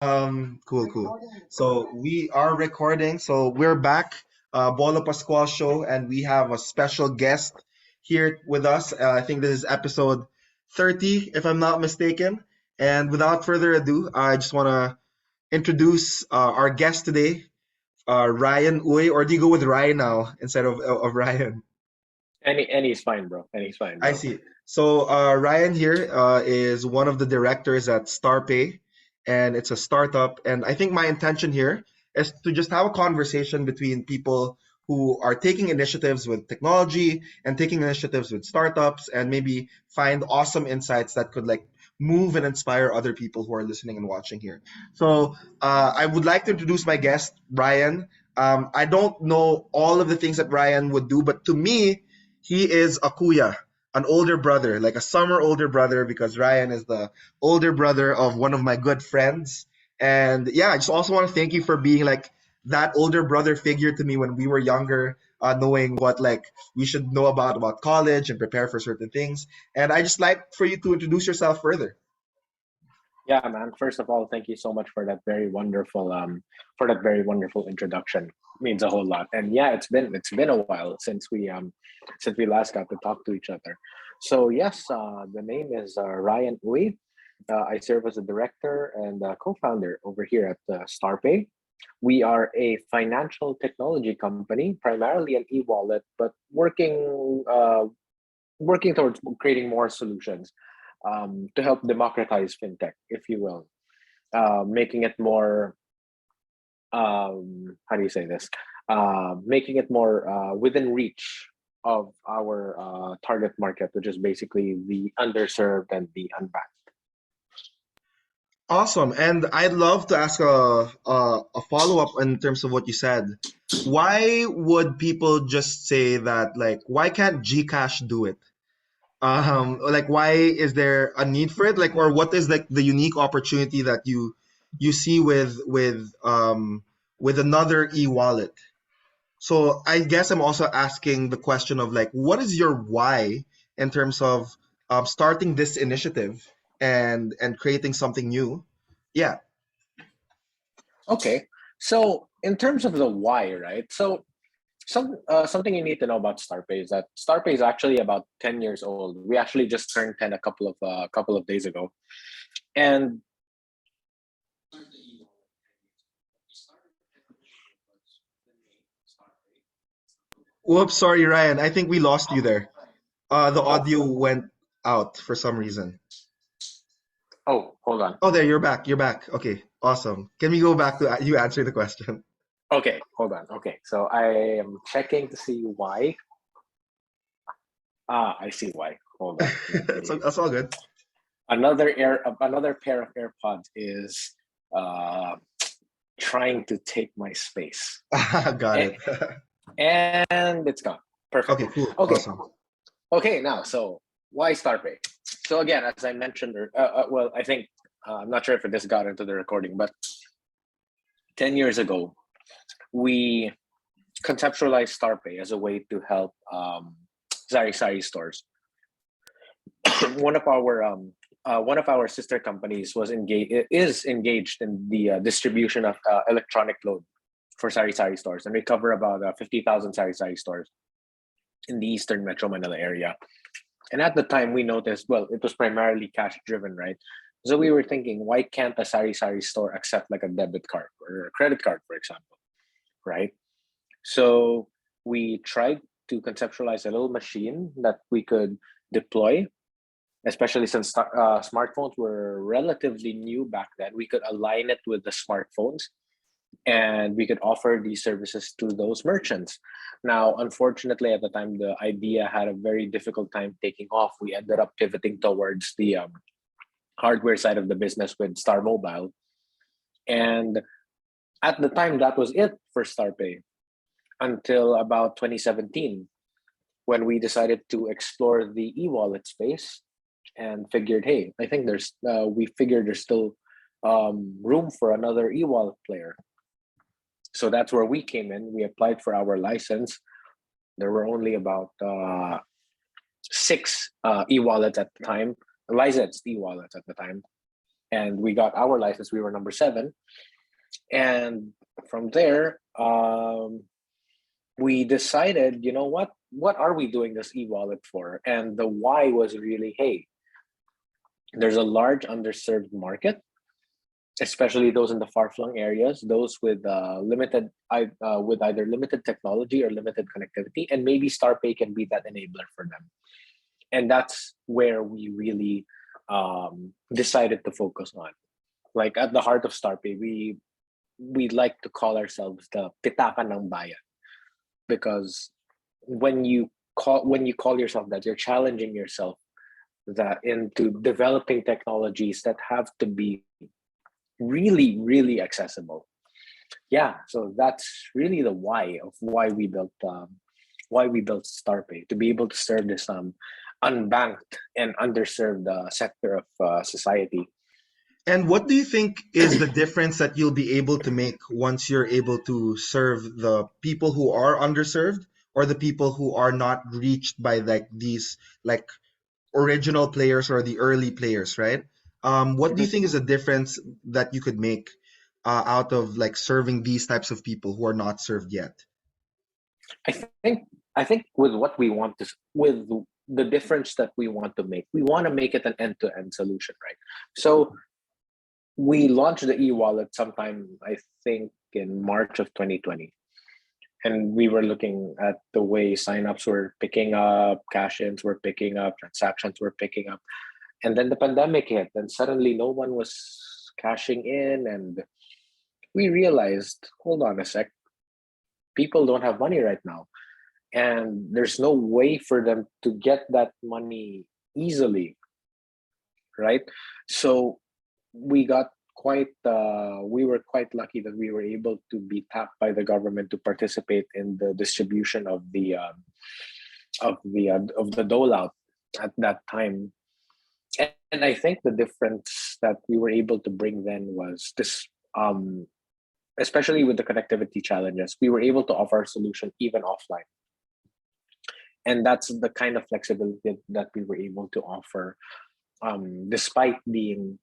Cool. So we are recording. So we're back, Bolo Pascual Show, and we have a special guest here with us. I think this is episode 30, if I'm not mistaken. And without further ado, I just want to introduce our guest today, Ryan Uy, or do you go with Ryan now instead of Ryan? Any's fine, bro. Any's fine, I bro. see. So Ryan here is one of the directors at Starpay, and it's a startup. And I think my intention here is to just have a conversation between people who are taking initiatives with technology and taking initiatives with startups, and maybe find awesome insights that could like move and inspire other people who are listening and watching here. So I would like to introduce my guest, Ryan. I don't know all of the things that Ryan would do, but to me, he is a kuya, an older brother, like a summer older brother, because Ryan is the older brother of one of my good friends. And yeah, I just also want to thank you for being like that older brother figure to me when we were younger, knowing what like we should know about college and prepare for certain things. And I just like for you to introduce yourself further. Yeah, man. First of all, thank you so much for that very wonderful introduction. Means a whole lot. And yeah, it's been a while since we last got to talk to each other. So yes, the name is Ryan Uy. I serve as a director and co-founder over here at Starpay. We are a financial technology company, primarily an e-wallet, but working towards creating more solutions to help democratize fintech, if you will, making it more how do you say this? Making it more within reach of our target market, which is basically the underserved and the unbanked. Awesome. And I'd love to ask a follow-up in terms of what you said. Why would people just say that, like, why can't Gcash do it? Like, why is there a need for it? Like, or what is like the unique opportunity that you see with another e-wallet? So I guess I'm also asking the question of like, what is your why in terms of starting this initiative and creating something new? Yeah. Okay, so in terms of the why, right? So something you need to know about Starpay is that Starpay is actually about 10 years old. We actually just turned 10 couple of days ago, and Whoops, sorry, Ryan. I think we lost you there. The oh audio went out for some reason. hold on. Oh, there, you're back. You're back. Okay, awesome. Can we go back to you answering the question? Okay, hold on. Okay, so I am checking to see why. I see why. Hold on. So that's all good. Another pair of AirPods is uh trying to take my space. Got A- it. And it's gone. Perfect. Okay, cool. Okay. Awesome. Okay, now so why Starpay? So again, as I mentioned, well, I think I'm not sure if this got into the recording, but 10 years ago, we conceptualized Starpay as a way to help sari stores. One of our sister companies is engaged in the distribution of electronic load for sari stores, and we cover about 50,000 sari stores in the Eastern Metro Manila area. And at the time, we noticed, well, it was primarily cash driven, right? So we were thinking, why can't a sari store accept like a debit card or a credit card, for example, right? So we tried to conceptualize a little machine that we could deploy, especially since smartphones were relatively new back then. We could align it with the smartphones and we could offer these services to those merchants. Now, unfortunately, at the time, the idea had a very difficult time taking off. We ended up pivoting towards the hardware side of the business with Star Mobile. And at the time, that was it for StarPay until about 2017 when we decided to explore the e-wallet space and figured, hey, I think we figured there's still room for another e-wallet player. So that's where we came in. We applied for our license. There were only about six e-wallets at the time, licensed e-wallets at the time. and we got our license. We were number 7, and from there, we decided, you know what are we doing this e-wallet for? And the why was really, hey, there's a large underserved market, especially those in the far-flung areas, those with with either limited technology or limited connectivity, and maybe Starpay can be that enabler for them. And that's where we really decided to focus on. Like at the heart of Starpay, we like to call ourselves the pitaka ng bayan, because when you call yourself that, you're challenging yourself that into developing technologies that have to be really, really accessible. Yeah, so that's really the why of why we built Starpay, to be able to serve this unbanked and underserved sector of society. And what do you think is the difference that you'll be able to make once you're able to serve the people who are underserved, or the people who are not reached by like these like original players or the early players, right? What do you Mhm. think is the difference that you could make out of like serving these types of people who are not served yet? I think I think with what we want to with the difference that we want to make, we want to make it an end-to-end solution, right? So we launched the e-wallet sometime, I think, in March of 2020. And we were looking at the way signups were picking up, cash-ins were picking up, transactions were picking up. And then the pandemic hit, and suddenly no one was cashing in. And we realized, hold on a sec, people don't have money right now. And there's no way for them to get that money easily, right? So we got we were quite lucky that we were able to be tapped by the government to participate in the distribution of the dole out at that time. And I think the difference that we were able to bring then was this, especially with the connectivity challenges, we were able to offer a solution even offline. And that's the kind of flexibility that we were able to offer, despite being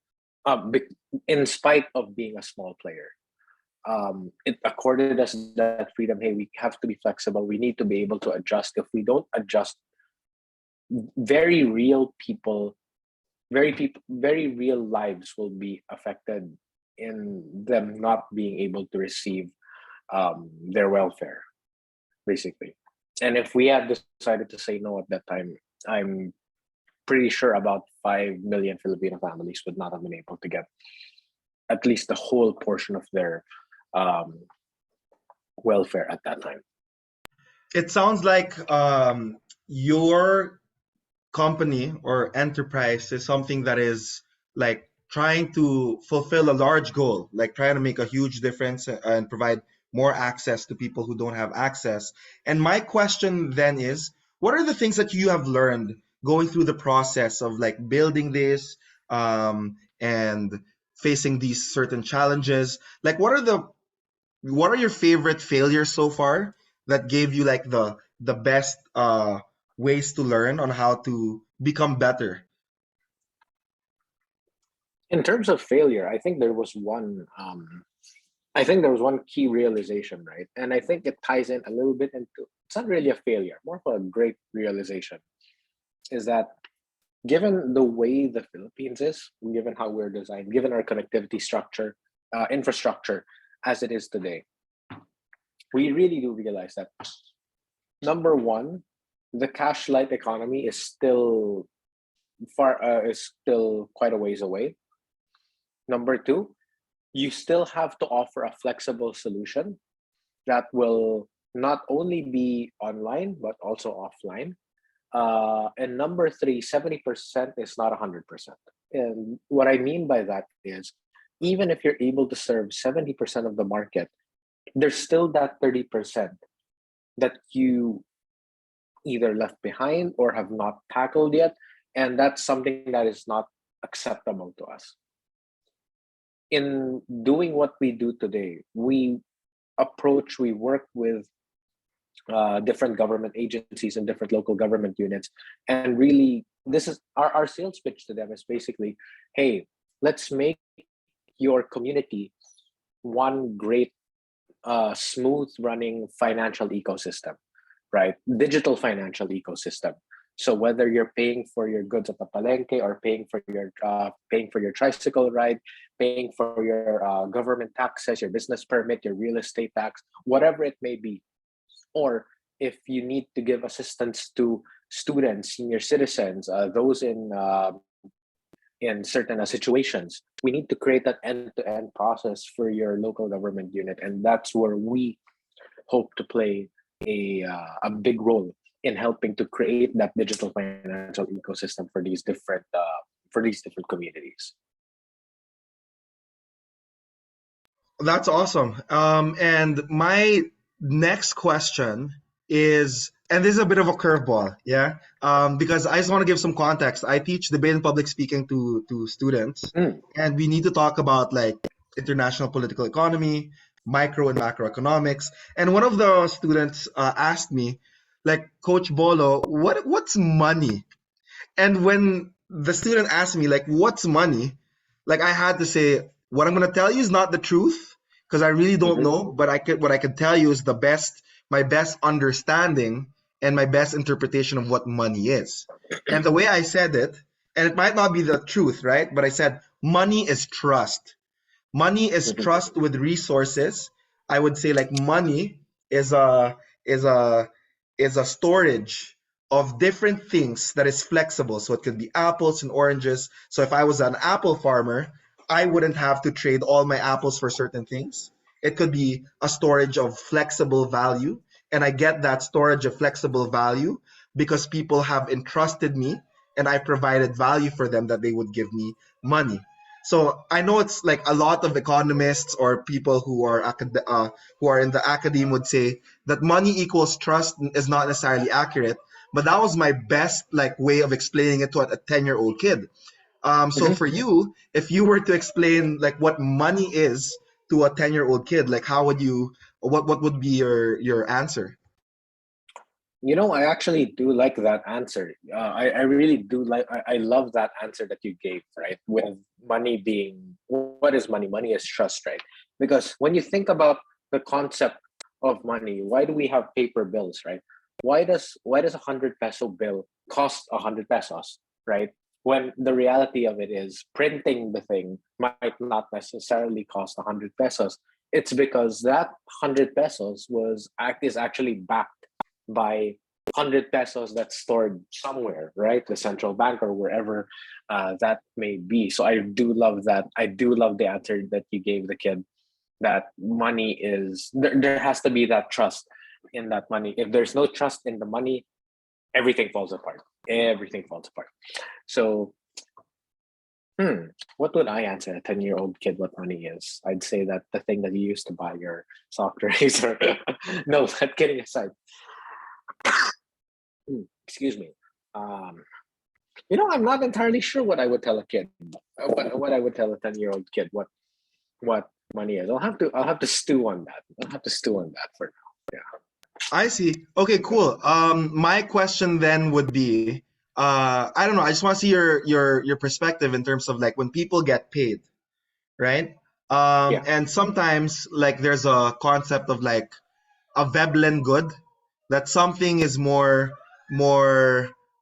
in spite of being a small player. It accorded us that freedom. Hey, we have to be flexible. We need to be able to adjust. If we don't adjust, very real people, very real lives will be affected in them not being able to receive their welfare, basically. And if we had decided to say no at that time, I'm pretty sure about 5 million Filipino families would not have been able to get at least the whole portion of their um, welfare at that time. It sounds like your company or enterprise is something that is like trying to fulfill a large goal, like trying to make a huge difference and provide more access to people who don't have access. And my question then is, what are the things that you have learned going through the process of like building this and facing these certain challenges? Like, what are your favorite failures so far that gave you like the best ways to learn on how to become better? In terms of failure, I think there was one. I think there was one key realization, right? And I think it ties in a little bit into, it's not really a failure, more of a great realization, is that given the way the Philippines is, given how we're designed, given our connectivity structure, infrastructure as it is today, we really do realize that, number one, the cash light economy is still quite a ways away. Number two, you still have to offer a flexible solution that will not only be online but also offline. And number three, 70% is not 100%. And what I mean by that is, even if you're able to serve 70% of the market, there's still that 30% that you either left behind or have not tackled yet. And that's something that is not acceptable to us. In doing what we do today, we work with different government agencies and different local government units. And really, this is our sales pitch to them is basically, hey, let's make your community one great smooth running financial ecosystem, right? Digital financial ecosystem. So whether you're paying for your goods at the palenque, or paying for your tricycle ride, paying for your government taxes, your business permit, your real estate tax, whatever it may be, or if you need to give assistance to students, senior citizens, those in certain situations, we need to create that end-to-end process for your local government unit, and that's where we hope to play a big role in helping to create that digital financial ecosystem for these different communities. That's awesome. And my next question is, and this is a bit of a curveball, yeah, because I just want to give some context. I teach debate and public speaking to students, Mm. and we need to talk about like international political economy, micro and macroeconomics. And one of the students asked me, like, Coach Bolo, what's money? And when the student asked me, like, what's money? Like, I had to say, what I'm going to tell you is not the truth because I really don't Mhm. know, but what I could tell you is my best understanding and my best interpretation of what money is. And the way I said it, and it might not be the truth, right? But I said, money is trust. Money is Mhm. trust with resources. I would say like money is a is a is a storage of different things that is flexible. So it could be apples and oranges. So if I was an apple farmer, I wouldn't have to trade all my apples for certain things. It could be a storage of flexible value. And I get that storage of flexible value because people have entrusted me and I provided value for them that they would give me money. So I know it's like a lot of economists or people who are in the academe would say that money equals trust is not necessarily accurate, but that was my best like way of explaining it to a 10-year-old kid. So Mhm. for you, if you were to explain like what money is to a 10-year-old kid, like how would you what would be your answer? You know, I actually do like that answer. I really do like, I love that answer that you gave, right? With money being, what is money? Money is trust, right? Because when you think about the concept of money, why do we have paper bills, right? Why does 100 peso bill cost 100 pesos, right? When the reality of it is printing the thing might not necessarily cost 100 pesos. It's because that 100 pesos is actually backed by 100 pesos that's stored somewhere, right? The central bank or wherever that may be. So I do love that. I do love the answer that you gave the kid, that money is, there has to be that trust in that money. If there's no trust in the money, everything falls apart. Everything falls apart. So, what would I answer a 10-year-old kid what money is? I'd say that the thing that you used to buy your soft drinks or no, but kidding aside. Excuse me. Um, I'm not entirely sure what I would tell a kid. What I would tell a 10-year-old kid what money is. I'll have to stew on that. I'll have to stew on that for now. I see. Okay, cool. My question then would be, I don't know. I just want to see your perspective in terms of like when people get paid, right? Yeah. And sometimes like there's a concept of like a Veblen good, that something is more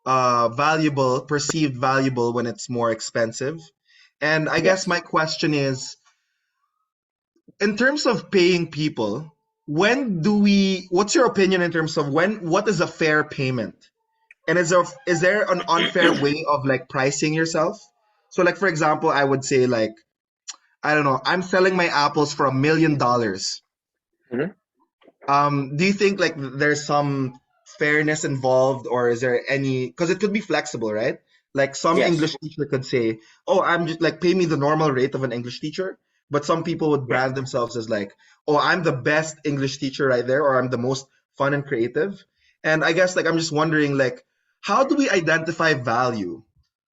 valuable, perceived valuable when it's more expensive. And I guess my Yes. question is, in terms of paying people, what's your opinion in terms of what is a fair payment? And is there an unfair way of like pricing yourself? So like for example, I would say like, I don't know, I'm selling my apples for $1 million. Mhm. Do you think like there's some fairness involved, or is there any? Because it could be flexible, right? Like some Yes. English teacher could say, "Oh, I'm just like pay me the normal rate of an English teacher," but some people would Yeah. brand themselves as like, "Oh, I'm the best English teacher right there," or "I'm the most fun and creative." And I guess like I'm just wondering like, how do we identify value,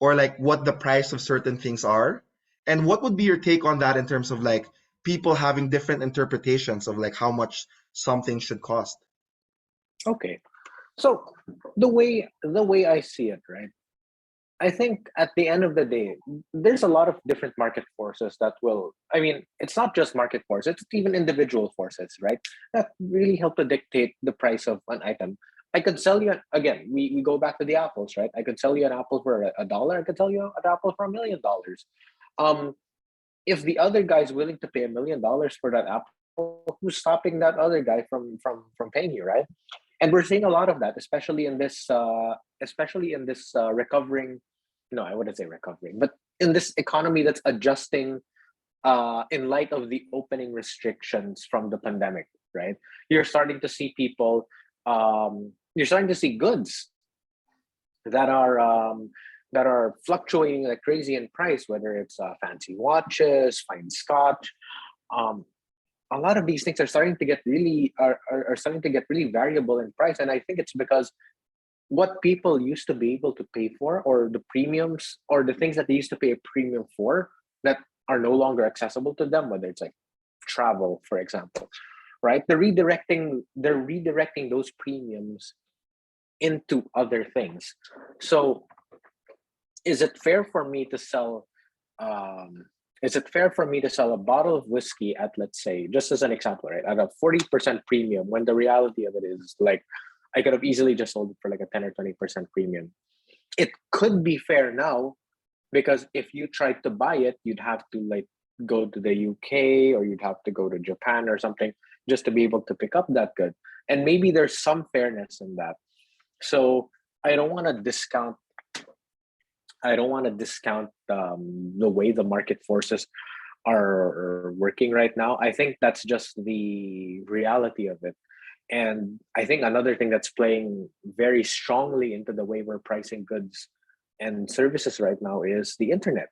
or like what the price of certain things are, and what would be your take on that in terms of like people having different interpretations of like how much something should cost. Okay. So the way I see it, right? I think at the end of the day, there's a lot of different market forces that will, I mean, it's not just market forces, it's even individual forces, right? That really help to dictate the price of an item. I could sell you, again, we go back to the apples, right? I could sell you an apple for a dollar, I could sell you an apple for $1 million. Um, if the other guy is willing to pay $1 million for that apple, who's stopping that other guy from paying you, right? And we're seeing a lot of that, especially in this recovering. No, I wouldn't say recovering, but in this economy that's adjusting in light of the opening restrictions from the pandemic, right? You're starting to see people. You're starting to see goods that are fluctuating like crazy in price, whether it's fancy watches, fine scotch. Um, a lot of these things are starting to get really are starting to get really variable in price, and I think it's because what people used to be able to pay for, or the premiums, or the things that they used to pay a premium for, that are no longer accessible to them, whether it's like travel, for example, right? They're redirecting those premiums into other things. So is it fair for me to sell um is it fair for me to sell a bottle of whiskey at, let's say, just as an example, right, at a 40% premium, when the reality of it is like I could have easily just sold it for like a 10 or 20% premium? It could be fair now, because if you tried to buy it, you'd have to like go to the UK, or you'd have to go to Japan or something, just to be able to pick up that good. And maybe there's some fairness in that. So I don't want to discount the way the market forces are working right now. I think that's just the reality of it. And I think another thing that's playing very strongly into the way we're pricing goods and services right now is the internet.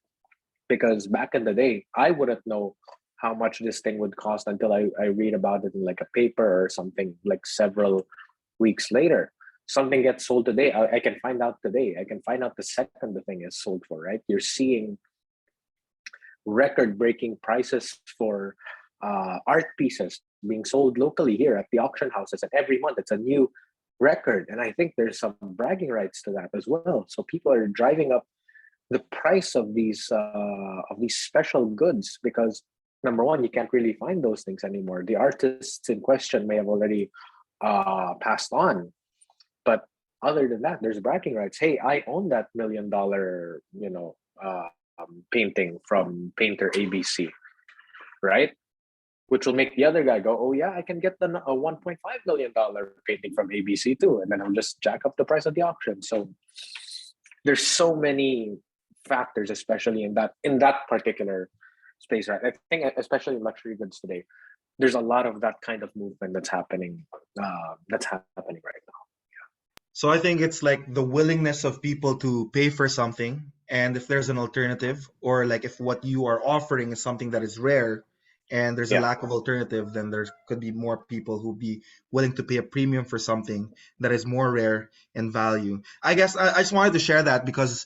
Because back in the day, I wouldn't know how much this thing would cost until I read about it in like a paper or something, like several weeks later. Something gets sold today, I can find out today. I can find out the second the thing is sold for, right? You're seeing record breaking prices for art pieces being sold locally here at the auction houses. And every month it's a new record. And I think there's some bragging rights to that as well. So people are driving up the price of these special goods, because number one, you can't really find those things anymore. The artists in question may have already passed on, but other than that, there's bragging rights. Hey, I own that $1 million, painting from painter ABC, right? Which will make the other guy go, oh yeah, I can get a $1.5 million painting from ABC too, and then I'll just jack up the price of the auction. So there's so many factors, especially in that particular space, right? I think especially in luxury goods today, there's a lot of that kind of movement that's happening. That's happening right now. So I think it's like the willingness of people to pay for something, and if there's an alternative, or like if what you are offering is something that is rare and there's a Yeah. lack of alternative, then there could be more people who be willing to pay a premium for something that is more rare in value. I guess I just wanted to share that because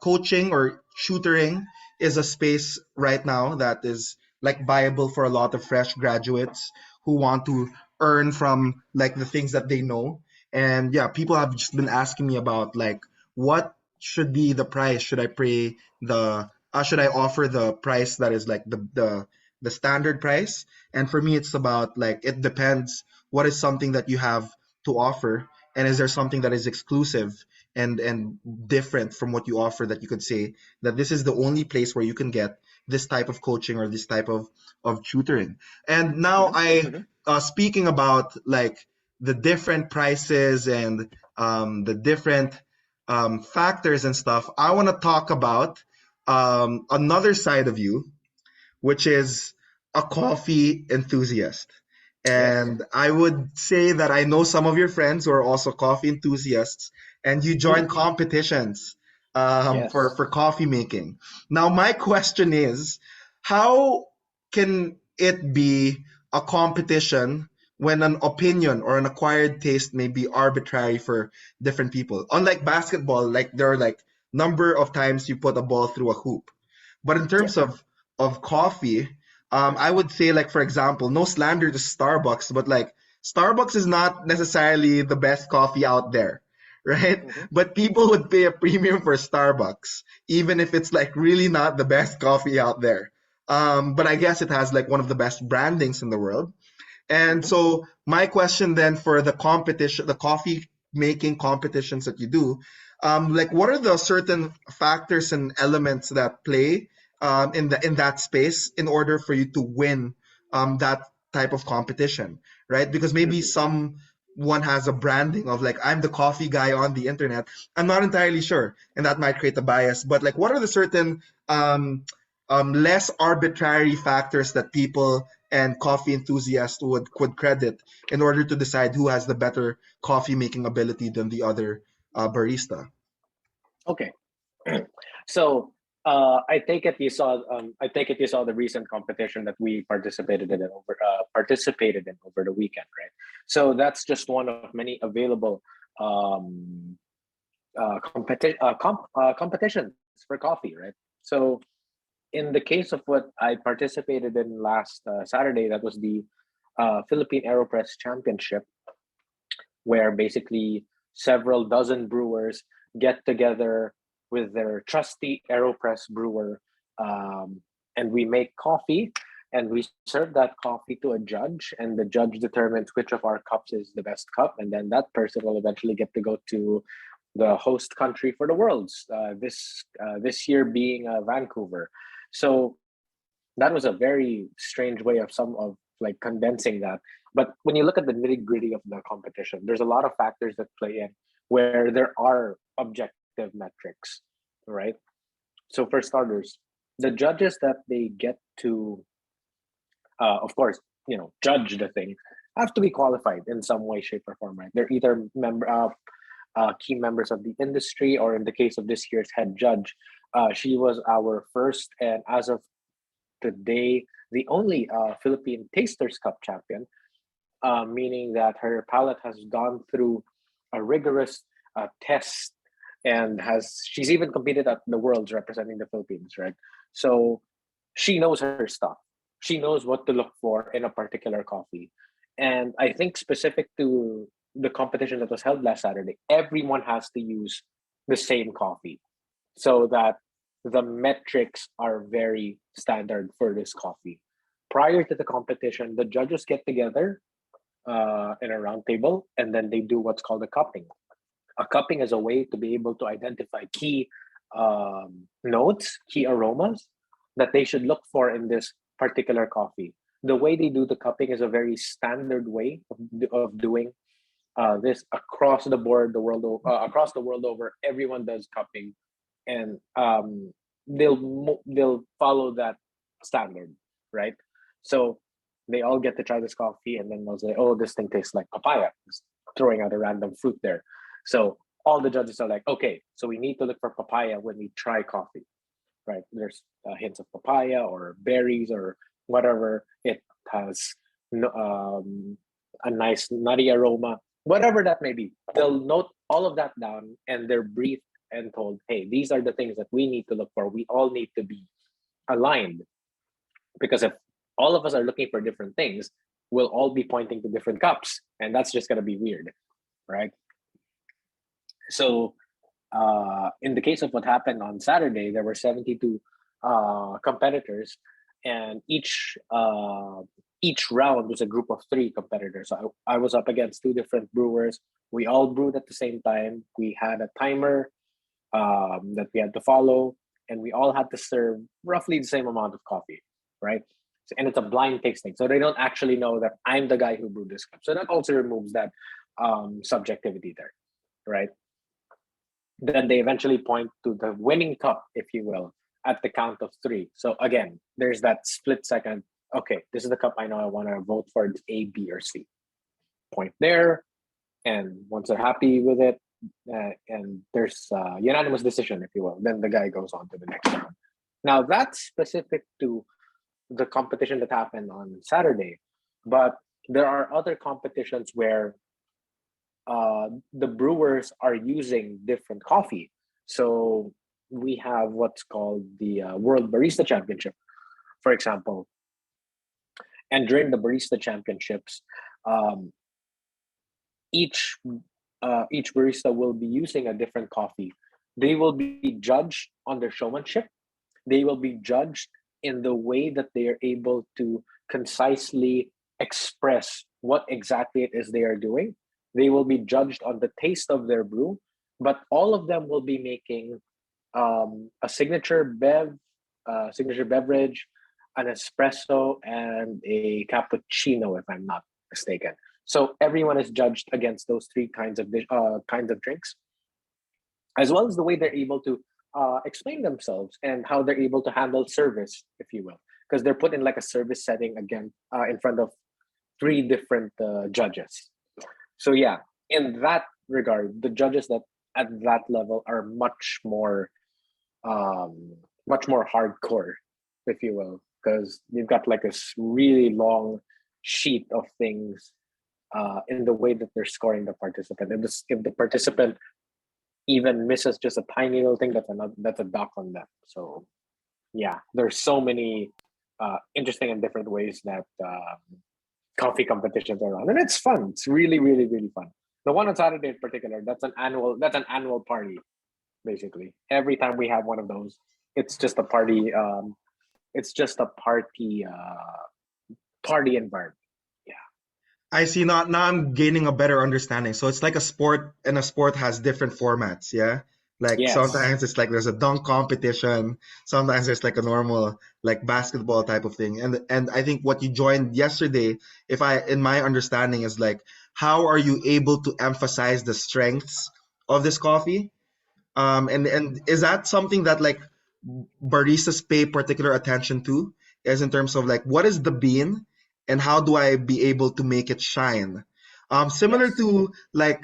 coaching or tutoring is a space right now that is like viable for a lot of fresh graduates who want to earn from like the things that they know. And yeah, people have just been asking me about like what should be the price. Should I offer the price that is like the standard price? And for me, it's about like it depends. What is something that you have to offer, and is there something that is exclusive and different from what you offer, that you could say that this is the only place where you can get this type of coaching or this type of tutoring. And now Hmm. I Hmm. speaking about like the different prices and the different factors and stuff, I want to talk about another side of you, which is a coffee enthusiast. Yes. And I would say that I know some of your friends who are also coffee enthusiasts, and you join Mm. competitions Yes. for coffee making. Now, my question is, how can it be a competition when an opinion or an acquired taste may be arbitrary for different people? Unlike basketball, like there are like number of times you put a ball through a hoop. But in Yeah. terms of coffee, I would say like for example, no slander to Starbucks, but like Starbucks is not necessarily the best coffee out there, right? Mm-hmm. But people would pay a premium for Starbucks, even if it's like really not the best coffee out there. But I guess it has like one of the best brandings in the world. And Mm-hmm. so my question then for the competition, the coffee making competitions that you do, like what are the certain factors and elements that play in that space in order for you to win that type of competition, right? Because maybe Mm-hmm. someone has a branding of like I'm the coffee guy on the internet. I'm not entirely sure, and that might create a bias. But like, what are the certain less arbitrary factors that people and coffee enthusiasts would could credit in order to decide who has the better coffee making ability than the other barista? Okay. So I take it you saw. I take it you saw the recent competition that we participated in over the weekend, right? So that's just one of many available um, competitions for coffee, right? So in the case of what I participated in last Saturday, that was the Philippine Aeropress Championship, where basically several dozen brewers get together with their trusty AeroPress brewer, um, and we make coffee and we serve that coffee to a judge, and the judge determines which of our cups is the best cup, and then that person will eventually get to go to the host country for the worlds, this year being Vancouver. So that was a very strange way of some of like condensing that. But when you look at the nitty gritty of the competition, there's a lot of factors that play in where there are objective metrics, right? So for starters, the judges that they get to, of course, judge the thing, have to be qualified in some way, shape, or form. Right? They're either key members of the industry, or in the case of this year's head judge, she was our first and as of today the only Philippine Tasters Cup champion, meaning that her palate has gone through a rigorous test, and has she's even competed at the worlds representing the Philippines, right? So she knows her stuff. She knows what to look for in a particular coffee. And I think specific to the competition that was held last Saturday, everyone has to use the same coffee so that the metrics are very standard for this coffee. Prior to the competition, the judges get together in a round table, and then they do what's called a cupping. A cupping is a way to be able to identify key notes, key aromas that they should look for in this particular coffee. The way they do the cupping is a very standard way of doing this across the board, across the world over. Everyone does cupping, and they'll follow that standard, right? So they all get to try this coffee, and then they'll say, "Oh, this thing tastes like papaya," just throwing out a random fruit there. So all the judges are like, "Okay, so we need to look for papaya when we try coffee, right? There's hints of papaya or berries or whatever. It has no, a nice nutty aroma, whatever that may be. They'll note all of that down, and they're briefed and told, hey, these are the things that we need to look for. We all need to be aligned, because if all of us are looking for different things, we'll all be pointing to different cups, and that's just going to be weird, right? So in the case of what happened on Saturday, there were 72 competitors, and each round was a group of three competitors. So I was up against two different brewers. We all brewed at the same time. We had a timer that we had to follow, and we all had to serve roughly the same amount of coffee, right? And it's a blind tasting, so they don't actually know that I'm the guy who brewed this cup. So that also removes that subjectivity there, right? Then they eventually point to the winning cup, if you will, at the count of three. So again, there's that split second. Okay, this is the cup I know I want to vote for. It's A, B, or C. Point there, and once they're happy with it, and there's a unanimous decision, if you will, then the guy goes on to the next round. Now that's specific to the competition that happened on Saturday, but there are other competitions where the brewers are using different coffee. So we have what's called the World Barista Championship, for example. And during the Barista Championships, um, each each barista will be using a different coffee. They will be judged on their showmanship. They will be judged in the way that they are able to concisely express what exactly it is they are doing. They will be judged on the taste of their brew, but all of them will be making a signature beverage, an espresso, and a cappuccino, if I'm not mistaken. So everyone is judged against those three kinds of drinks, as well as the way they're able to explain themselves and how they're able to handle service, if you will, because they're put in like a service setting again in front of three different judges. So yeah, in that regard, the judges that at that level are much more hardcore, if you will, because they've got like a really long sheet of things in the way that they're scoring the participant. If the participant even misses just a tiny little thing, that's a dock on them. So yeah, there's so many interesting and different ways that coffee competitions are on, and it's fun. It's really, really, really fun. The one on Saturday in particular, that's an annual party. Basically, every time we have one of those, it's just a party. It's just a party environment. Yeah. I see. Now I'm gaining a better understanding. So it's like a sport, and a sport has different formats, yeah? Like Yes. sometimes it's like there's a dunk competition, sometimes there's like a normal like basketball type of thing. And I think what you joined yesterday, if I in my understanding is like how are you able to emphasize the strengths of this coffee? And is that something that like baristas pay particular attention to? Is in terms of like what is the bean and how do I be able to make it shine? Similar Yes. to like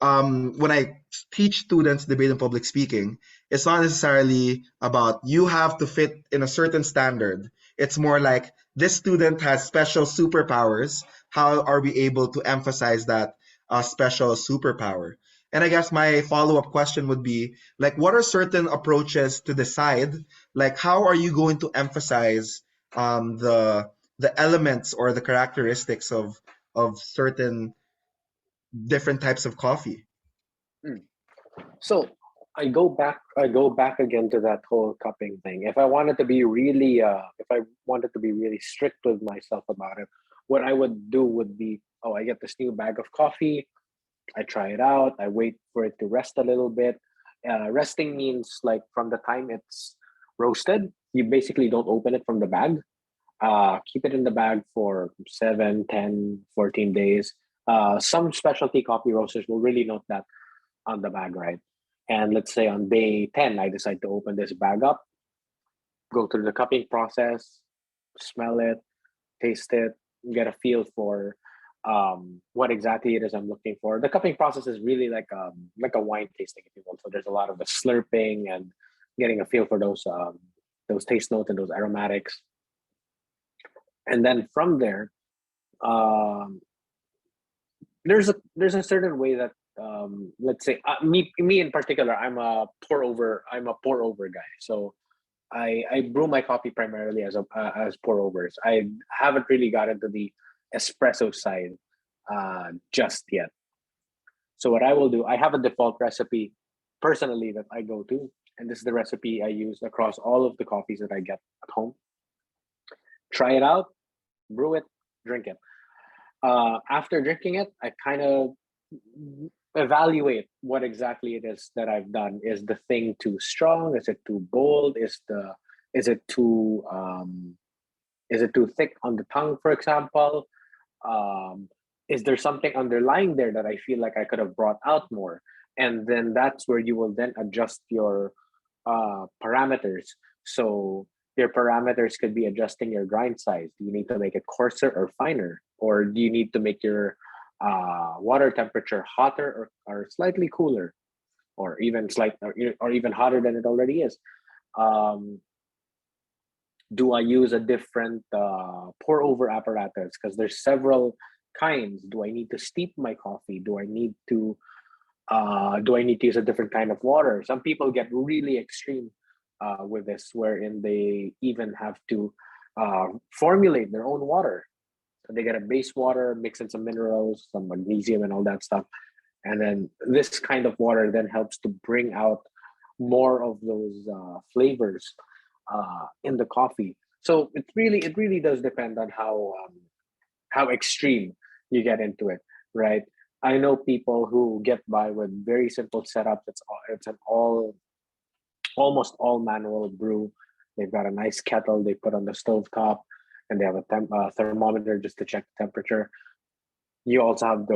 when I teach students debate and public speaking, it's not necessarily about you have to fit in a certain standard. It's more like this student has special superpowers. How are we able to emphasize that special superpower? And I guess my follow-up question would be like, what are certain approaches to decide, like, how are you going to emphasize the elements or the characteristics of certain different types of coffee? Mm. So I go back again to that whole cupping thing. If I wanted to be really strict with myself about it, what I would do would be, oh, I get this new bag of coffee, I try it out, I wait for it to rest a little bit. Resting means like from the time it's roasted, you basically don't open it from the bag. Keep it in the bag for 7, 10, 14 days. Some specialty coffee roasters will really note that on the bag, right? And let's say on day 10, I decide to open this bag up, go through the cupping process, smell it, taste it, get a feel for what exactly it is I'm looking for. The cupping process is really like a wine tasting, if you will. So there's a lot of the slurping and getting a feel for those taste notes and those aromatics. And then from there, um, there's a certain way that let's say me in particular, I'm a pour over guy. So I brew my coffee primarily as pour overs. I haven't really got into the espresso side just yet. So what I will do, I have a default recipe personally that I go to, and this is the recipe I use across all of the coffees that I get at home. Try it out, brew it, drink it. After drinking it, I kind of evaluate what exactly it is that I've done. Is the thing too strong? Is it too bold? Is it too is it too thick on the tongue, for example? Um, is there something underlying there that I feel like I could have brought out more? And then that's where you will then adjust your parameters. So your parameters could be adjusting your grind size. Do you need to make it coarser or finer? Or do you need to make your water temperature hotter or slightly cooler? Or even or even hotter than it already is? Um, do I use a different pour over apparatus? Because there's several kinds. Do I need to steep my coffee? Do I need to use a different kind of water? Some people get really extreme with this, wherein they even have to formulate their own water. So they get a base water, mix in some minerals, some magnesium, and all that stuff, and then this kind of water then helps to bring out more of those flavors in the coffee. So it really does depend on how extreme you get into it, right? I know people who get by with very simple setups. It's an almost all manual brew. They've got a nice kettle they put on the stove top, and they have a thermometer just to check the temperature. You also have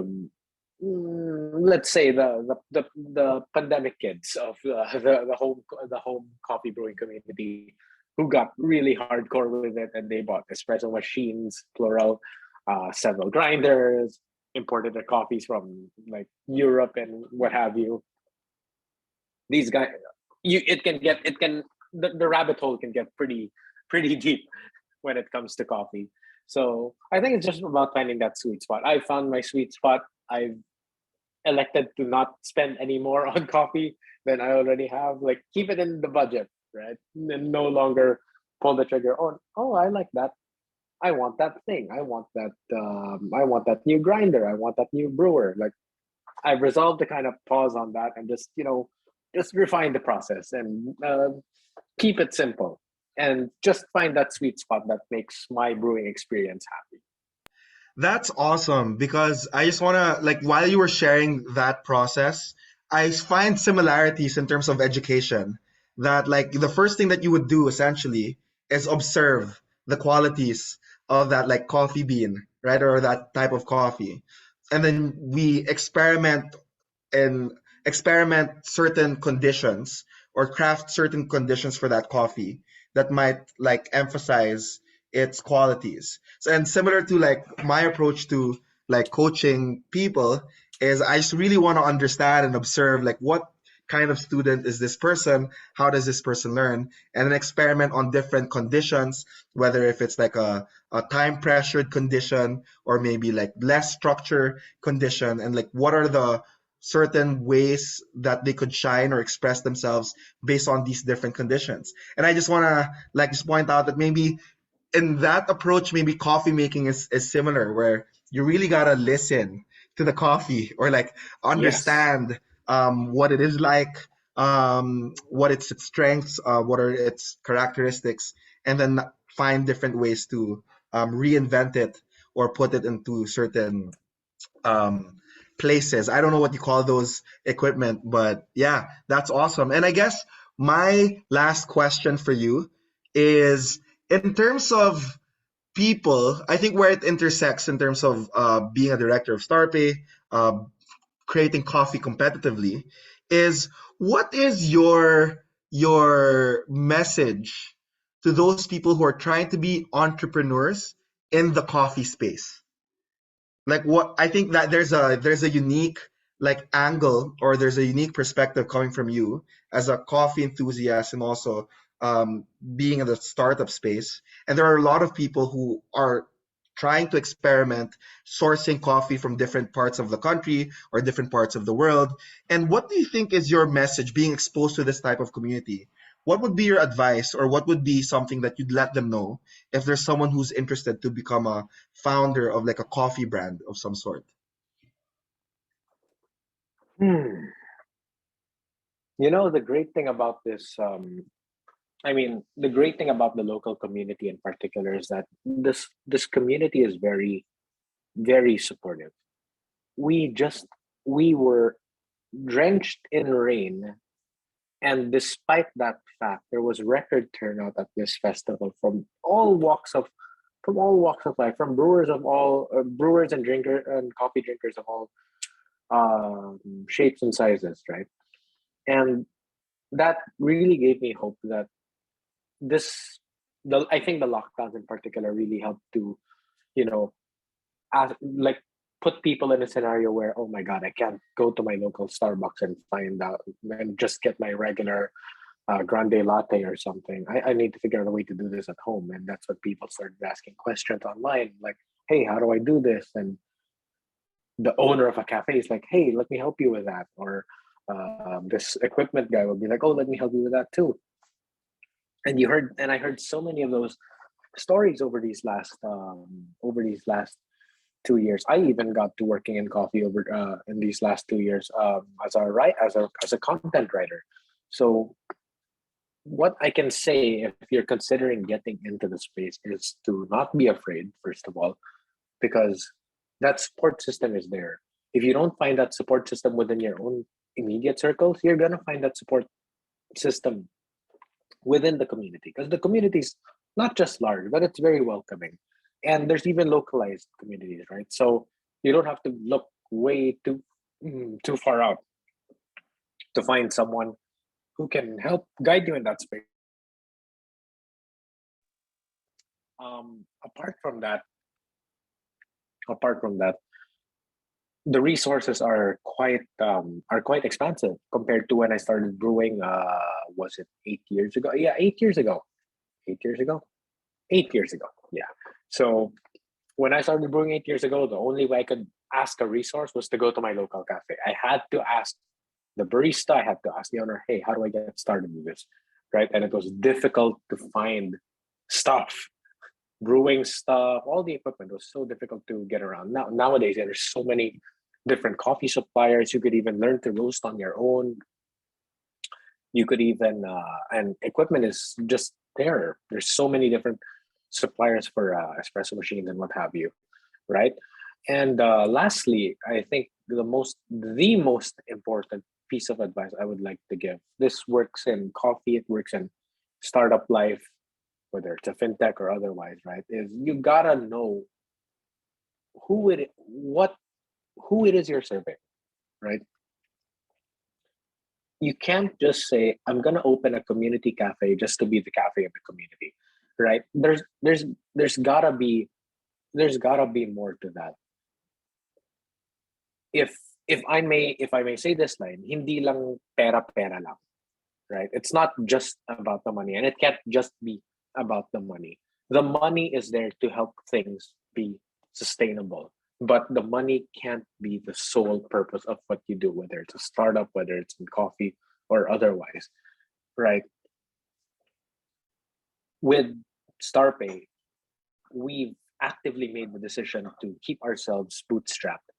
let's say the pandemic kids of the home coffee brewing community who got really hardcore with it, and they bought espresso machines, plural, several grinders, imported their coffees from like Europe and what have you. These guys, it can the rabbit hole can get pretty deep when it comes to coffee. So I think it's just about finding that sweet spot. I found my sweet spot. I've elected to not spend any more on coffee than I already have. Like keep it in the budget, right? And no longer pull the trigger on. Oh, I like that. I want that thing. I want that. I want that new grinder. I want that new brewer. Like I've resolved to kind of pause on that and just just refine the process and keep it simple and just find that sweet spot that makes my brewing experience happy. That's awesome because I just want to, like, while you were sharing that process, I find similarities in terms of education. That, like, the first thing that you would do essentially is observe the qualities of that, like, coffee bean, right? Or that type of coffee. And then we and experiment certain conditions or craft certain conditions for that coffee that might like emphasize its qualities. So, and similar to like my approach to like coaching people is I just really want to understand and observe like what kind of student is this person, how does this person learn, and then experiment on different conditions, whether if it's like a time pressured condition or maybe like less structure condition, and like what are the certain ways that they could shine or express themselves based on these different conditions. And I just want to like just point out that maybe in that approach, maybe coffee making is similar, where you really gotta listen to the coffee or like Yes. understand what it is like, what its strengths, what are its characteristics, and then find different ways to reinvent it or put it into certain um, places. I don't know what you call those equipment, but yeah, that's awesome. And I guess my last question for you is in terms of people, I think where it intersects in terms of being a director of Starpay, uh, creating coffee competitively, is what is your message to those people who are trying to be entrepreneurs in the coffee space? Like what I think that there's a unique like angle or there's a unique perspective coming from you as a coffee enthusiast and also being in the startup space. And there are a lot of people who are trying to experiment sourcing coffee from different parts of the country or different parts of the world. And what do you think is your message being exposed to this type of community? What would be your advice or what would be something that you'd let them know if there's someone who's interested to become a founder of like a coffee brand of some sort? Hmm. The great thing about this, the great thing about the local community in particular is that this community is very, very supportive. We just we were drenched in rain, and despite that fact, there was record turnout at this festival from all walks of life, from brewers and coffee drinkers of all shapes and sizes, right? And that really gave me hope that this the I think the lockdowns in particular really helped to you know like put people in a scenario where, oh my god, I can't go to my local Starbucks and find out and just get my regular grande latte or something. I need to figure out a way to do this at home, and that's what people started asking questions online, like, hey, how do I do this? And the owner of a cafe is like, hey, let me help you with that. Or this equipment guy will be like, oh, let me help you with that too. And I heard so many of those stories over these last 2 years. I even got to working in coffee over in these last 2 years as a content writer. So what I can say, if you're considering getting into the space, is to not be afraid, first of all, because that support system is there. If you don't find that support system within your own immediate circles, you're gonna find that support system within the community, because the community is not just large, but it's very welcoming. And there's even localized communities, right? So you don't have to look way too far out to find someone who can help guide you in that space. Apart from that, apart from that, the resources are quite expensive compared to when I started brewing. Was it 8 years ago? Yeah, 8 years ago. 8 years ago. 8 years ago. Yeah. So when I started brewing 8 years ago, the only way I could ask a resource was to go to my local cafe. I had to ask the barista. I had to ask the owner, "Hey, how do I get started with this?" Right, and it was difficult to find stuff, brewing stuff. All the equipment was so difficult to get around. Nowadays, there's so many different coffee suppliers. You could even learn to roast on your own. You could even and equipment is just there. There's so many different suppliers for espresso machines and what have you, right? And lastly, I think the most important piece of advice I would like to give. This works in coffee. It works in startup life, whether it's a fintech or otherwise, right? Is you gotta know what who it is you're serving, right? You can't just say, I'm gonna open a community cafe just to be the cafe of the community, right? There's gotta be there's gotta be more to that. If if I may say this line, hindi lang pera lang, right? It's not just about the money, and it can't just be about the money. The money is there to help things be sustainable, but the money can't be the sole purpose of what you do, whether it's a startup, whether it's in coffee or otherwise, right? With Starpay, we've actively made the decision to keep ourselves bootstrapped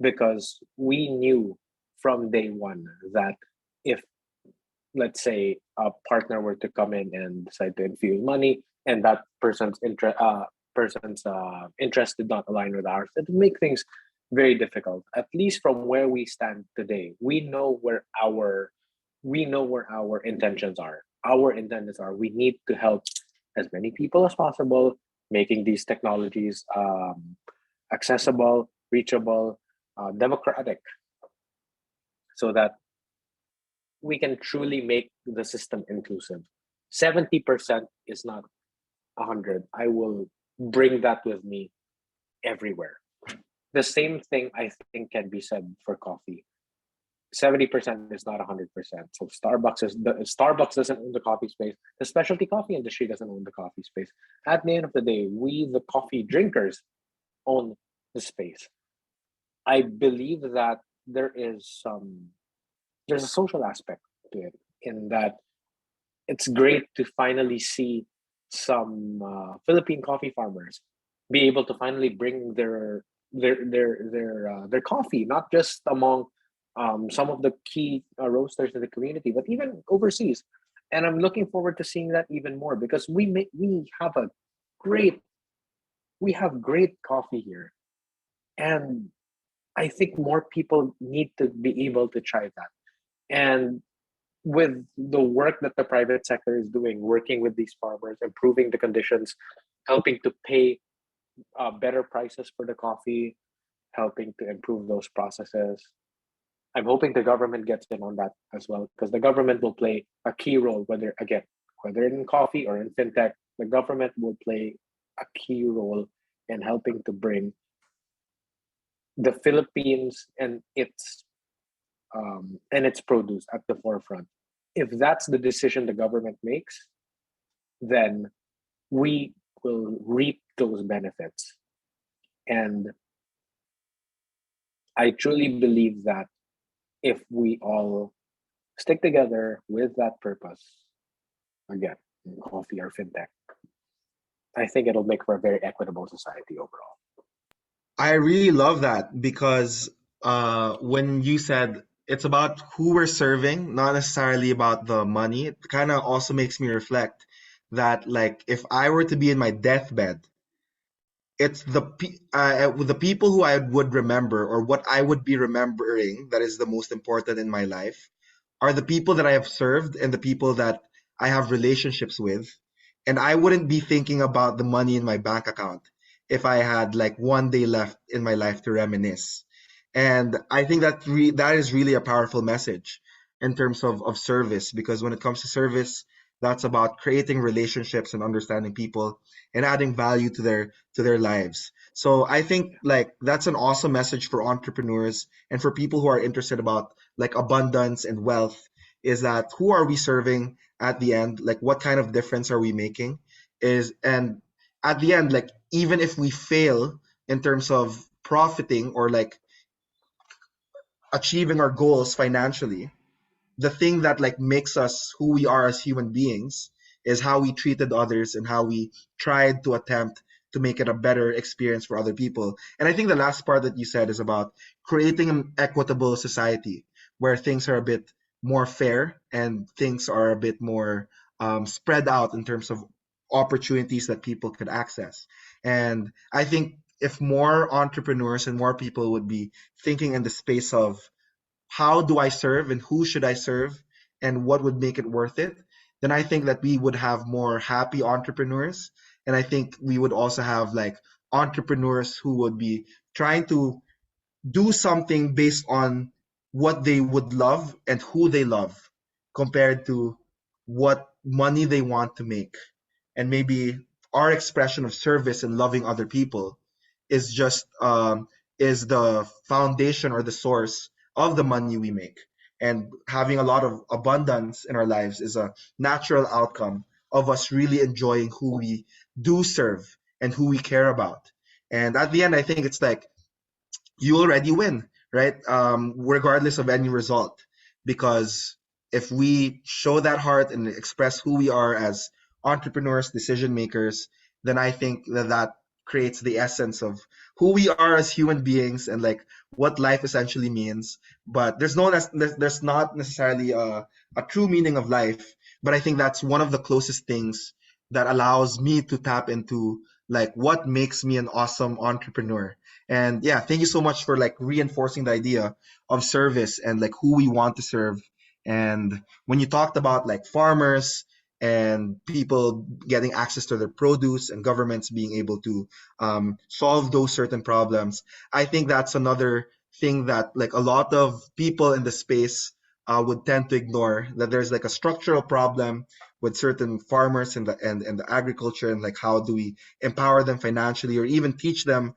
because we knew from day one that if, let's say, a partner were to come in and decide to infuse money, and that person's interest did not align with ours, it would make things very difficult. At least from where we stand today, we know where our intentions are. Our intentions are, we need to help as many people as possible, making these technologies accessible, reachable, democratic, so that we can truly make the system inclusive. 70% is not 100. I will bring that with me everywhere. The same thing I think can be said for coffee. 70% is not 100%. So Starbucks doesn't own the coffee space. The specialty coffee industry doesn't own the coffee space. At the end of the day, we, the coffee drinkers, own the space. I believe that there's a social aspect to it, in that it's great to finally see some Philippine coffee farmers be able to finally bring their coffee, not just among some of the key roasters in the community, but even overseas. And I'm looking forward to seeing that even more, because great we have great coffee here, and I think more people need to be able to try that. And with the work that the private sector is doing, working with these farmers, improving the conditions, helping to pay better prices for the coffee, helping to improve those processes. I'm hoping the government gets in on that as well, because the government will play a key role, whether in coffee or in fintech, the government will play a key role in helping to bring the Philippines and its produce at the forefront. If that's the decision the government makes, then we will reap those benefits. And I truly believe that if we all stick together with that purpose, again, in coffee or fintech, I think it'll make for a very equitable society overall. I really love that because when you said it's about who we're serving, not necessarily about the money, it kind of also makes me reflect that, like, if I were to be in my deathbed, it's the people who I would remember, or what I would be remembering, that is the most important in my life, are the people that I have served and the people that I have relationships with. And I wouldn't be thinking about the money in my bank account if I had like one day left in my life to reminisce. And I think that is really a powerful message in terms of service, because when it comes to service, that's about creating relationships and understanding people and adding value to their lives. So I think like that's an awesome message for entrepreneurs and for people who are interested about like abundance and wealth, is that who are we serving at the end? Like what kind of difference are we making? Is and at the end, like even if we fail in terms of profiting or like achieving our goals financially, the thing that like makes us who we are as human beings is how we treated others and how we tried to attempt to make it a better experience for other people. And I think the last part that you said is about creating an equitable society where things are a bit more fair and things are a bit more spread out in terms of opportunities that people could access. And I think if more entrepreneurs and more people would be thinking in the space of how do I serve and who should I serve and what would make it worth it, then I think that we would have more happy entrepreneurs. And I think we would also have like entrepreneurs who would be trying to do something based on what they would love and who they love compared to what money they want to make. And maybe our expression of service and loving other people is just is the foundation or the source of the money we make. And having a lot of abundance in our lives is a natural outcome of us really enjoying who we do serve and who we care about. And at the end, I think it's like you already win, right? Regardless of any result. Because if we show that heart and express who we are as entrepreneurs, decision makers, then I think that that creates the essence of who we are as human beings and like what life essentially means. But there's not necessarily a true meaning of life. But I think that's one of the closest things that allows me to tap into like what makes me an awesome entrepreneur. And yeah, thank you so much for like reinforcing the idea of service and like who we want to serve. And when you talked about like farmers and people getting access to their produce and governments being able to solve those certain problems, I think that's another thing that like a lot of people in the space would tend to ignore, that there's like a structural problem with certain farmers and the agriculture, and like how do we empower them financially or even teach them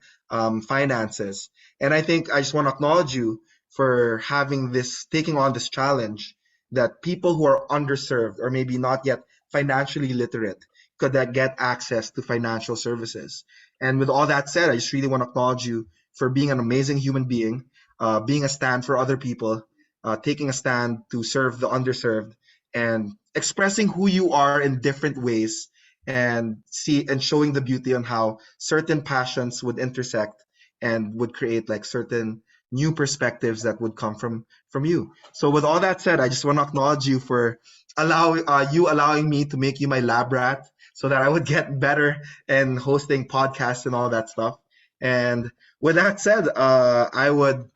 finances. And I think I just want to acknowledge you for having this, taking on this challenge that people who are underserved or maybe not yet financially literate could get access to financial services. And with all that said, I just really want to acknowledge you for being an amazing human being, being a stand for other people, taking a stand to serve the underserved, and expressing who you are in different ways and showing the beauty on how certain passions would intersect and would create like certain new perspectives that would come from you. So with all that said, I just want to acknowledge you for allowing me to make you my lab rat so that I would get better in hosting podcasts and all that stuff. And with that said, I would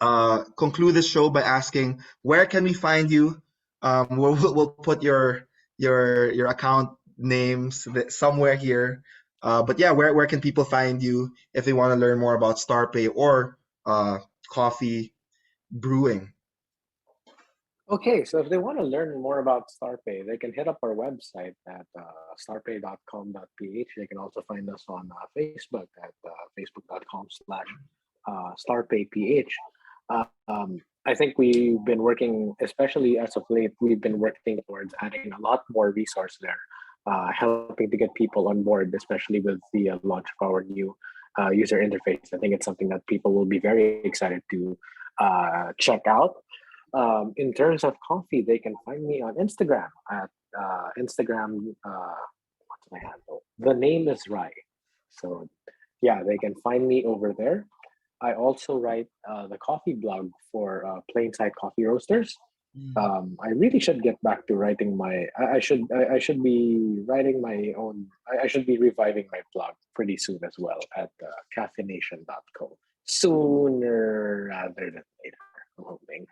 conclude this show by asking, where can we find you? We'll put your account names somewhere here. But yeah, where can people find you if they want to learn more about Starpay or coffee brewing? Okay, so if they want to learn more about Starpay, they can hit up our website at starpay.com.ph. They can also find us on Facebook at facebook.com/starpayph. I think we've been working, especially as of late, we've been working towards adding a lot more resource there, helping to get people on board, especially with the launch of our new user interface. I think it's something that people will be very excited to check out. In terms of coffee, they can find me on Instagram at Instagram. What's my handle? The name is Rye. So yeah, they can find me over there. I also write the coffee blog for Plainside Coffee Roasters. Mm. I really should get back to writing my. I should be writing my own. I should be reviving my blog pretty soon as well at caffeination.co. Sooner rather than later, I'm hoping.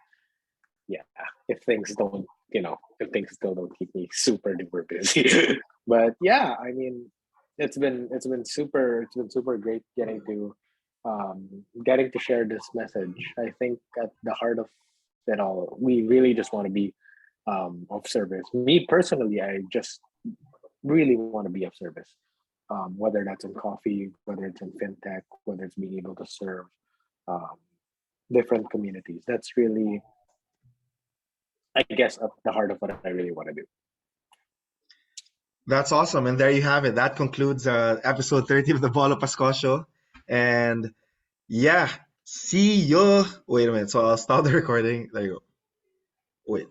Yeah, if things don't, if things still don't keep me super duper busy. But yeah, I mean, it's been super great getting to share this message. I think at the heart of it all, we really just want to be of service. Me personally, I just really want to be of service. Whether that's in coffee, whether it's in fintech, whether it's being able to serve um, different communities. That's really, I guess, at the heart of what I really want to do. That's awesome. And there you have it. That concludes episode 30 of the Bolo Pascual Show. And yeah, see you. Wait a minute. So I'll stop the recording. There you go. Wait.